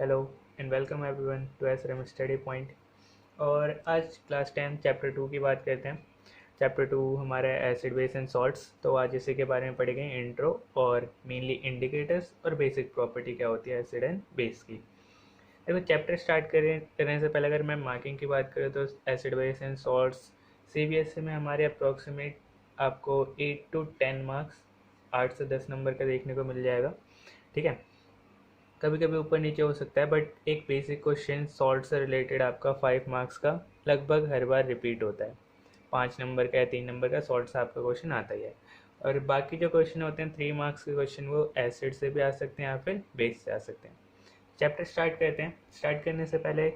Hello and welcome everyone to SM study point. और आज class 10 chapter 2 की बात करते हैं। चैप्टर 2 हमारा एसिड बेस एंड सॉल्ट्स। तो आज इसी के बारे में पढ़ेंगे, इंट्रो और मेनली इंडिकेटर्स और बेसिक प्रॉपर्टी क्या होती है एसिड एंड बेस की। देखो, चैप्टर स्टार्ट करने से पहले अगर मैं मार्किंग की बात करें तो acid base and salts CBSE में हमारे अप्रॉक्सीमेट आपको 8 to 10 मार्क्स, 8 से 10 नंबर का देखने को मिल जाएगा। ठीक है, कभी कभी ऊपर नीचे हो सकता है, बट एक बेसिक क्वेश्चन सॉल्ट से रिलेटेड आपका 5 मार्क्स का लगभग हर बार रिपीट होता है। 5 नंबर का या 3 नंबर का सॉल्ट से आपका क्वेश्चन आता ही है। और बाकी जो क्वेश्चन होते हैं 3 मार्क्स के क्वेश्चन, वो एसिड से भी आ सकते हैं या फिर बेस से आ सकते हैं। चैप्टर स्टार्ट करते हैं। स्टार्ट करने से पहले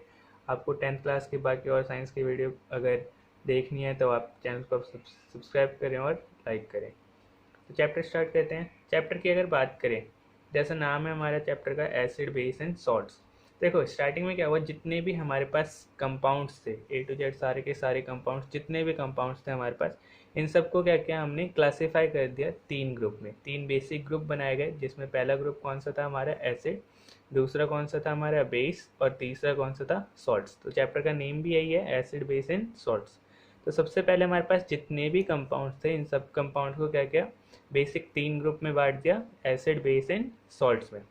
आपको 10th क्लास की बाकी और साइंस की वीडियो अगर देखनी है तो आप चैनल को सब्सक्राइब करें और लाइक करें। तो चैप्टर स्टार्ट करते हैं। चैप्टर की अगर बात करें, जैसा नाम है हमारा चैप्टर का, एसिड बेस एंड सॉल्ट्स। देखो, स्टार्टिंग में क्या हुआ, जितने भी हमारे पास कंपाउंड्स थे, ए टू जेड सारे के सारे कंपाउंड्स, जितने भी कंपाउंड्स थे हमारे पास, इन सबको क्या किया हमने, क्लासीफाई कर दिया 3 ग्रुप में। 3 बेसिक ग्रुप बनाए गए, जिसमें पहला ग्रुप कौन सा था हमारा, एसिड। दूसरा कौन सा था हमारा, बेस। और तीसरा कौन सा था, सॉल्ट्स। तो चैप्टर का नेम भी यही है, एसिड बेस एंड सॉल्ट्स। तो सबसे पहले हमारे पास जितने भी कंपाउंड्स थे, इन सब कंपाउंड को क्या किया, बेसिक 3 ग्रुप में बांट दिया, एसिड बेस एंड सॉल्ट्स में।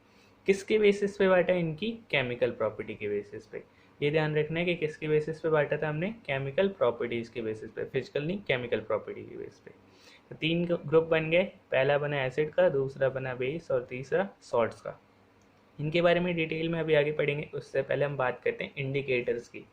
किसके बेसिस पे बांटा, इनकी केमिकल प्रॉपर्टी के बेसिस पे। ये ध्यान रखना है कि किसके बेसिस पे बांटा था हमने, केमिकल प्रॉपर्टीज के बेसिस पे, फिजिकल नहीं, केमिकल प्रॉपर्टी के बेसिस पे। तो 3 ग्रुप बन गए, पहला बना एसिड का, दूसरा बना बेस और तीसरा सॉल्ट्स का। इनके बारे में डिटेल में अभी आगे पढ़ेंगे, उससे पहले हम बात करते हैं इंडिकेटर्स की।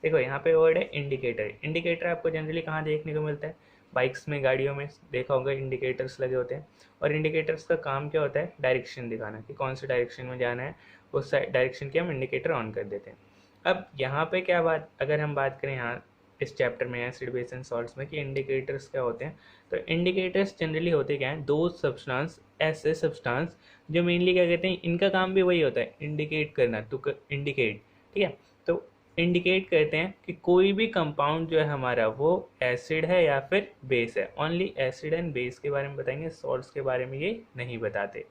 देखो, यहाँ पे वर्ड है इंडिकेटर। इंडिकेटर आपको जनरली कहाँ देखने को मिलता है, बाइक्स में, गाड़ियों में देखा होगा इंडिकेटर्स लगे होते हैं। और इंडिकेटर्स का काम क्या होता है, डायरेक्शन दिखाना कि कौन सी डायरेक्शन में जाना है, उस डायरेक्शन की हम इंडिकेटर ऑन कर देते हैं। अब यहाँ पे क्या बात, अगर हम बात करें यहाँ इस चैप्टर में एसिड बेस एंड सॉल्ट्स में कि इंडिकेटर्स क्या होते हैं, तो इंडिकेटर्स जनरली होते क्या हैं, दो सब्सटेंस, ऐसे सब्सटेंस जो मेनली क्या कहते हैं, इनका काम भी वही होता है, इंडिकेट करना, टू इंडिकेट। ठीक है, तो इंडिकेट करते हैं कि कोई भी कंपाउंड जो है हमारा वो एसिड है या फिर बेस है। ओनली एसिड एंड बेस के बारे में बताएंगे, सॉल्ट्स के बारे में ये नहीं बताते।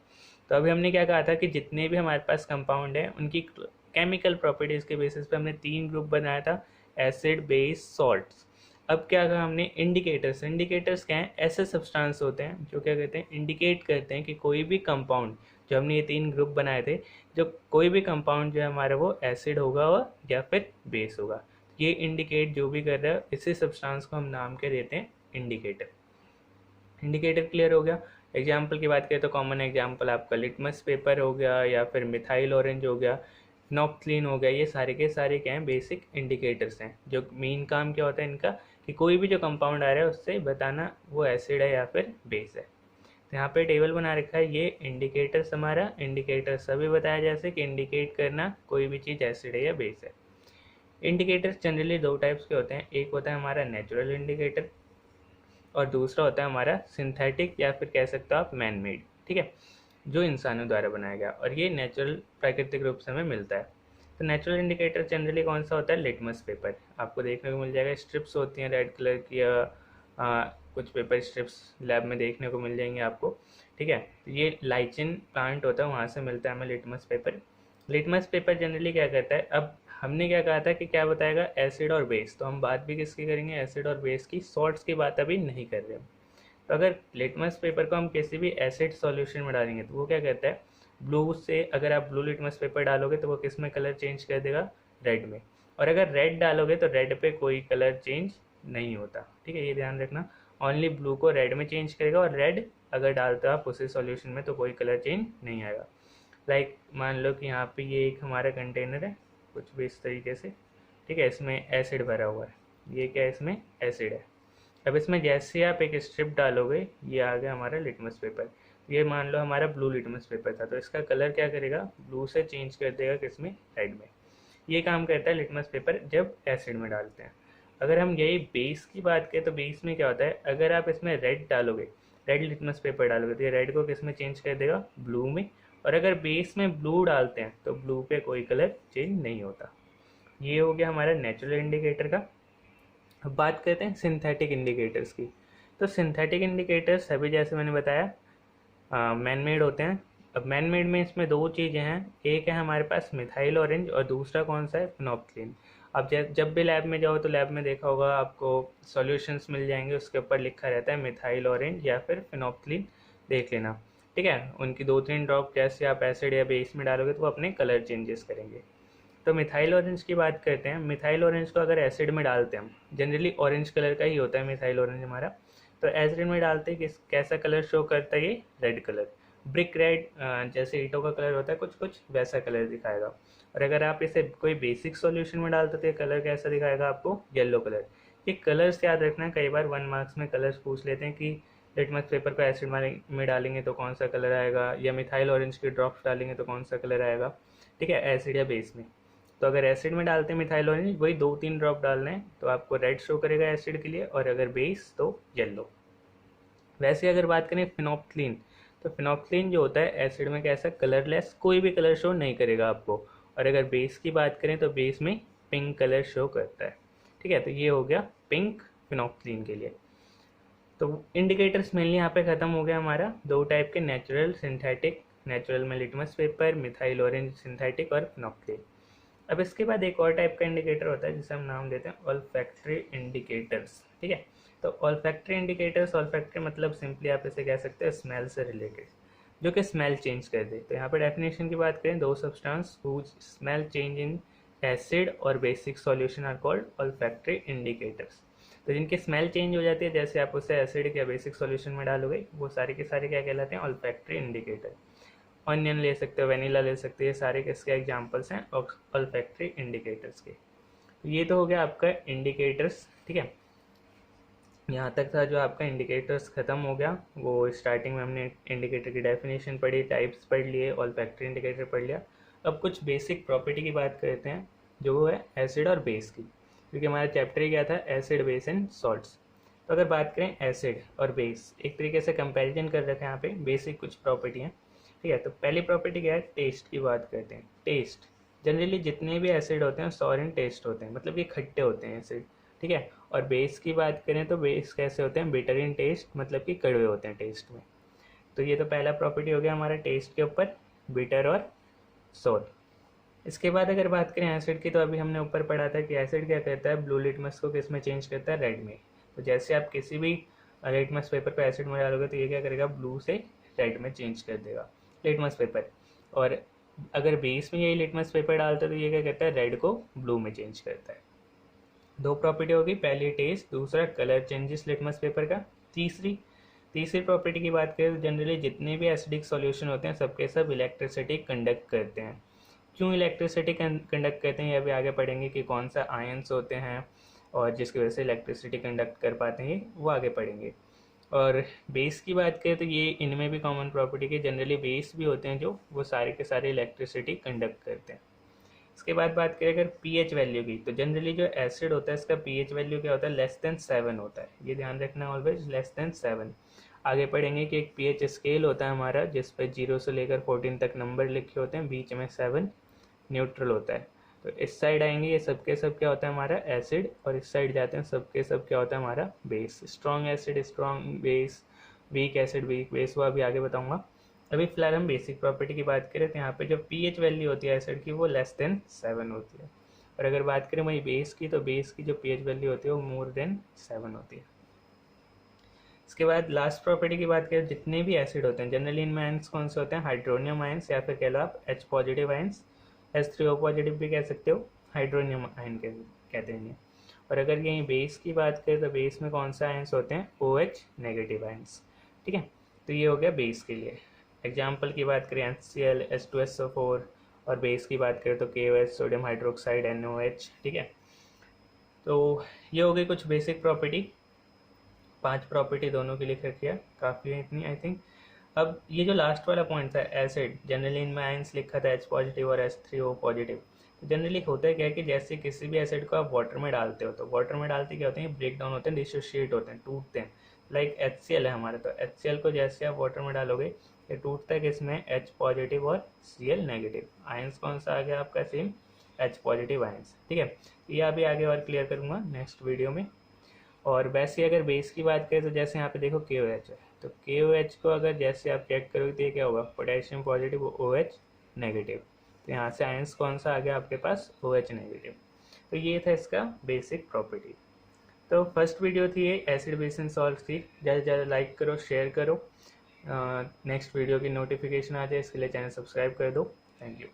तो अभी हमने क्या कहा था कि जितने भी हमारे पास कंपाउंड है उनकी केमिकल प्रॉपर्टीज के बेसिस पे हमने 3 ग्रुप बनाया था, एसिड बेस सॉल्ट्स। अब क्या कहा हमने, इंडिकेटर्स। इंडिकेटर्स क्या हैं, ऐसे सब्सटेंस होते हैं जो क्या कहते हैं, इंडिकेट करते हैं कि कोई भी कंपाउंड, जो हमने ये 3 ग्रुप बनाए थे, जो कोई भी कंपाउंड जो है हमारा वो एसिड होगा या फिर बेस होगा। ये इंडिकेट जो भी कर रहा है, इसी सब्सटेंस को हम नाम के देते हैं इंडिकेटर। इंडिकेटर क्लियर हो गया। एग्जाम्पल की बात करें तो कॉमन एग्जाम्पल आपका लिटमस पेपर हो गया, या फिर मिथाइल ऑरेंज हो गया, नॉप्थलीन हो गया। ये सारे के सारे क्या हैं, बेसिक इंडिकेटर्स हैं, जो मेन काम क्या होता है इनका, कि कोई भी जो कंपाउंड आ रहा है उससे बताना वो एसिड है या फिर बेस है। तो यहाँ पे टेबल बना रखा है, ये इंडिकेटर्स हमारा, इंडिकेटर्स सभी बताया जैसे कि इंडिकेट करना कोई भी चीज़ एसिड है या बेस है। इंडिकेटर्स जनरली 2 टाइप्स के होते हैं, एक होता है हमारा नेचुरल इंडिकेटर और दूसरा होता है हमारा सिंथेटिक, या फिर कह सकते हो आप मैन मेड। ठीक है, जो इंसानों द्वारा बनाया गया, और ये नेचुरल प्राकृतिक रूप से हमें मिलता है। तो नेचुरल इंडिकेटर जनरली कौन सा होता है, लिटमस पेपर। आपको देखने को मिल जाएगा, स्ट्रिप्स होती हैं रेड कलर की, कुछ पेपर स्ट्रिप्स लैब में देखने को मिल जाएंगे आपको। ठीक है, तो ये लाइचिन प्लांट होता है, वहाँ से मिलता है हमें litmus paper. Litmus paper generally क्या करता है, अब हमने क्या कहा था कि क्या बताएगा, एसिड और बेस। तो हम बात भी किसकी करेंगे, एसिड और बेस की, सॉल्ट्स की बात अभी नहीं कर रहे हम। तो अगर लिटमस पेपर को हम किसी भी एसिड सॉल्यूशन में डालेंगे तो वो क्या कहता है, ब्लू से, अगर आप ब्लू लिटमस पेपर डालोगे तो वो किस में कलर चेंज कर देगा, रेड में। और अगर रेड डालोगे तो रेड पे कोई कलर चेंज नहीं होता। ठीक है, ये ध्यान रखना, ओनली ब्लू को रेड में चेंज करेगा, और रेड अगर डालते हो आप उसी सॉल्यूशन में तो कोई कलर चेंज नहीं आएगा। लाइक मान लो कि यहाँ पे ये एक हमारा कंटेनर है, कुछ भी इस तरीके से। ठीक है, इसमें एसिड भरा हुआ है, ये क्या है, इसमें एसिड है। अब इसमें जैसे आप एक स्ट्रिप डालोगे, ये आ गया हमारा लिटमस पेपर। ये मान लो हमारा ब्लू लिटमस पेपर था, तो इसका कलर क्या करेगा, ब्लू से चेंज कर देगा किसमें, रेड में। ये काम करता है लिटमस पेपर जब एसिड में डालते हैं। अगर हम यही बेस की बात करें तो बेस में क्या होता है, अगर आप इसमें रेड डालोगे, रेड लिटमस पेपर डालोगे, तो ये रेड को किस में चेंज कर देगा, ब्लू में। और अगर बेस में ब्लू डालते हैं तो ब्लू पे कोई कलर चेंज नहीं होता। ये हो गया हमारा नेचुरल इंडिकेटर का। अब बात करते हैं सिंथेटिक इंडिकेटर्स की। तो सिंथेटिक इंडिकेटर्स अभी जैसे मैंने बताया मैन मेड होते हैं, अब मैन मेड में इसमें दो चीज़ें हैं, एक है हमारे पास मिथाइल ऑरेंज और दूसरा कौन सा है, फिनोप्थलीन। अब जब भी लैब में जाओ तो लैब में देखा होगा आपको सॉल्यूशंस मिल जाएंगे, उसके ऊपर लिखा रहता है मिथाइल ऑरेंज या फिर फिनोप्थलीन, देख लेना। ठीक है, उनकी 2-3 ड्रॉप जैसे आप एसिड या बेस में डालोगे तो वो अपने कलर चेंजेस करेंगे। तो मिथाइल ऑरेंज की बात करते हैं। मिथाइल ऑरेंज को अगर एसिड में डालते हैं, हम जनरली ऑरेंज कलर का ही होता है मिथाइल ऑरेंज हमारा, तो एसिड में डालते हैं कैसा कलर शो करता है, ये रेड कलर, ब्रिक रेड, जैसे ईंटों का कलर होता है कुछ कुछ वैसा कलर दिखाएगा। और अगर आप इसे कोई बेसिक सॉल्यूशन में डालते तो ये कलर कैसा दिखाएगा आपको, येलो कलर। ये कलर्स याद रखना है, कई बार 1 मार्क्स में कलर्स पूछ लेते हैं कि लिटमस पेपर को एसिड में डालेंगे तो कौन सा कलर आएगा, या मिथाइल ऑरेंज के ड्रॉप्स डालेंगे तो कौन सा कलर आएगा। ठीक है, एसिड या बेस में। तो अगर एसिड में डालते हैं मिथाइल ऑरेंज, वही 2-3 ड्रॉप डालने हैं तो आपको रेड शो करेगा एसिड के लिए, और अगर बेस तो येलो। वैसे अगर बात करें फिनोप्थलीन, तो फिनोप्थलीन जो होता है एसिड में कैसा, कलरलेस, कोई भी कलर शो नहीं करेगा आपको। और अगर बेस की बात करें तो बेस में पिंक कलर शो करता है। ठीक है, तो ये हो गया पिंक फिनोप्थलीन के लिए। तो इंडिकेटर्स मेनली यहाँ पे ख़त्म हो गया हमारा, दो टाइप के, नेचुरल, सिंथेटिक। नेचुरल में litmus paper, methyl orange synthetic, और फिनोप्थलीन। अब इसके बाद एक और टाइप का इंडिकेटर होता है जिसे हम नाम देते हैं ऑल्फैक्टरी इंडिकेटर्स। ठीक है, तो ऑल्फैक्टरी इंडिकेटर्स, ऑल्फैक्टरी मतलब सिंपली आप इसे कह सकते हैं स्मेल से रिलेटेड, जो कि स्मेल चेंज कर दे। तो यहाँ पर डेफिनेशन की बात करें, दो substance whose smell change in acid और basic solution are called olfactory indicators. तो जिनकी स्मेल चेंज हो जाती है, जैसे आप उसे एसिड या बेसिक सॉल्यूशन में डालोगे, वो सारे के सारे क्या कहलाते हैं, ऑल्फैक्टरी इंडिकेटर। ऑनियन ले सकते हो, वेनिला ले सकते हो, ये सारे किसके एग्जांपल्स हैं, ऑल्फैक्टरी इंडिकेटर्स के। तो ये तो हो गया आपका इंडिकेटर्स। ठीक है, यहाँ तक था जो आपका इंडिकेटर्स ख़त्म हो गया। वो स्टार्टिंग में हमने इंडिकेटर की डेफिनेशन पढ़ी, टाइप्स पढ़ लिए, ऑल्फैक्टरी इंडिकेटर पढ़ लिया। अब कुछ बेसिक प्रॉपर्टी की बात करते हैं, जो वो है एसिड और बेस की, क्योंकि हमारा चैप्टर ही क्या था, एसिड, बेस एंड सॉल्ट्स। तो अगर बात करें एसिड और बेस, एक तरीके से कंपैरिजन कर रखे हैं यहाँ पे, बेसिक कुछ प्रॉपर्टी हैं। ठीक है, तो पहली प्रॉपर्टी क्या है, टेस्ट की बात करते हैं। टेस्ट, जनरली जितने भी एसिड होते हैं सॉर इन टेस्ट होते हैं, मतलब ये खट्टे होते हैं एसिड। ठीक है, और बेस की बात करें तो बेस कैसे होते हैं, बिटर इन टेस्ट, मतलब कि कड़वे होते हैं टेस्ट में। तो ये तो पहला प्रॉपर्टी हो गया हमारा टेस्ट के ऊपर, बिटर और सोर। इसके बाद अगर बात करें एसिड की, तो अभी हमने ऊपर पढ़ा था कि एसिड क्या करता है, ब्लू लिटमस को किस में चेंज करता है, रेड में। तो जैसे आप किसी भी लिटमस पेपर पर एसिड में डालोगे तो ये क्या करेगा, ब्लू से रेड में चेंज कर देगा लिटमस पेपर। और अगर बेस में यही लिटमस पेपर डालता है तो ये क्या करता है, रेड को ब्लू में चेंज करता है। दो प्रॉपर्टी होगी, पहली टेस्ट, दूसरा कलर चेंजेस लिटमस पेपर का। तीसरी प्रॉपर्टी की बात करें तो जनरली जितने भी एसिडिक सॉल्यूशन होते हैं सबके सब इलेक्ट्रिसिटी कंडक्ट करते हैं। क्यों इलेक्ट्रिसिटी कंडक्ट करते हैं ये अभी आगे पढ़ेंगे कि कौन सा आयंस होते हैं और जिसकी वजह से इलेक्ट्रिसिटी कंडक्ट कर पाते हैं, वो आगे पढ़ेंगे। और बेस की बात करें तो ये इनमें भी कॉमन प्रॉपर्टी के, जनरली बेस भी होते हैं जो वो सारे के सारे इलेक्ट्रिसिटी कंडक्ट करते हैं। इसके बाद बात करें अगर पीएच वैल्यू की, तो जनरली जो एसिड होता है इसका पीएच वैल्यू क्या होता है, लेस देन 7 होता है। ये ध्यान रखना ऑलवेज, लेस देन 7। आगे पढ़ेंगे कि एक पीएच स्केल होता है हमारा जिस पर 0 से लेकर 14 तक नंबर लिखे होते हैं, बीच में 7 न्यूट्रल होता है। तो इस साइड आएंगे ये सबके सब क्या होता है हमारा एसिड, और इस साइड जाते हैं सबके सब क्या होता है हमारा base. Strong acid strong base, weak acid weak base, वो अभी आगे बताऊंगा। अभी फिलहाल हम बेसिक प्रॉपर्टी की बात करें तो यहाँ पे जो पीएच वैल्यू होती है एसिड की वो लेस देन 7 होती है, और अगर बात करें वही बेस की, तो बेस की जो पीएच वैल्यू होती है वो मोर देन 7 होती है। इसके बाद लास्ट प्रॉपर्टी की बात करें, जितने भी एसिड होते हैं जनरली इनमें आयंस कौन से होते हैं, हाइड्रोनियम आयंस, या फिर कह लो आप H positive ions, H3O positive भी कह सकते हो, हाइड्रोनियम आयन कहते हैं। और अगर यहीं बेस की बात करें तो बेस में कौन सा आयंस होते हैं, OH नेगेटिव आयंस। ठीक है, तो ये हो गया बेस के लिए। एग्जाम्पल की बात करें HCl, H2SO4, और बेस की बात करें तो KOH, सोडियम हाइड्रोक्साइड, NOH। ठीक है, तो ये हो गई कुछ बेसिक प्रॉपर्टी, 5 प्रॉपर्टी दोनों की लिख रखी है, काफ़ी है इतनी आई थिंक। अब ये जो लास्ट वाला पॉइंट था एसिड, जनरली इनमें आयंस लिखा था H पॉजिटिव और H3O पॉजिटिव। तो जनरली होता है क्या है कि जैसे किसी भी एसिड को आप वाटर में डालते हो, तो वाटर में डालते क्या होते हैं, ब्रेक डाउन होते हैं, डिसोशिएट होते हैं, टूटते हैं। लाइक HCl है हमारा, तो HCl को जैसे आप वाटर में डालोगे ये टूटता है किसमें, H पॉजिटिव और Cl नेगेटिव। आयंस कौन सा आ गया आपका, सेम H पॉजिटिव आयंस। ठीक है, ये अभी आगे और क्लियर करूँगा नेक्स्ट वीडियो में। और वैसे अगर बेस की बात करें तो जैसे यहाँ पे देखो KOH है, तो KOH को अगर जैसे आप चेक करोगे तो ये क्या होगा, पोटेशियम पॉजिटिव OH नेगेटिव। तो यहाँ से आयंस कौन सा आ गया आपके पास, OH नेगेटिव। तो ये था इसका बेसिक प्रॉपर्टी। तो फर्स्ट वीडियो थी ये, एसिड बेस एंड सॉल्ट थी। ज़्यादा से ज़्यादा लाइक करो, शेयर करो। नेक्स्ट वीडियो की नोटिफिकेशन आ जाए इसके लिए चैनल सब्सक्राइब कर दो। Thank you.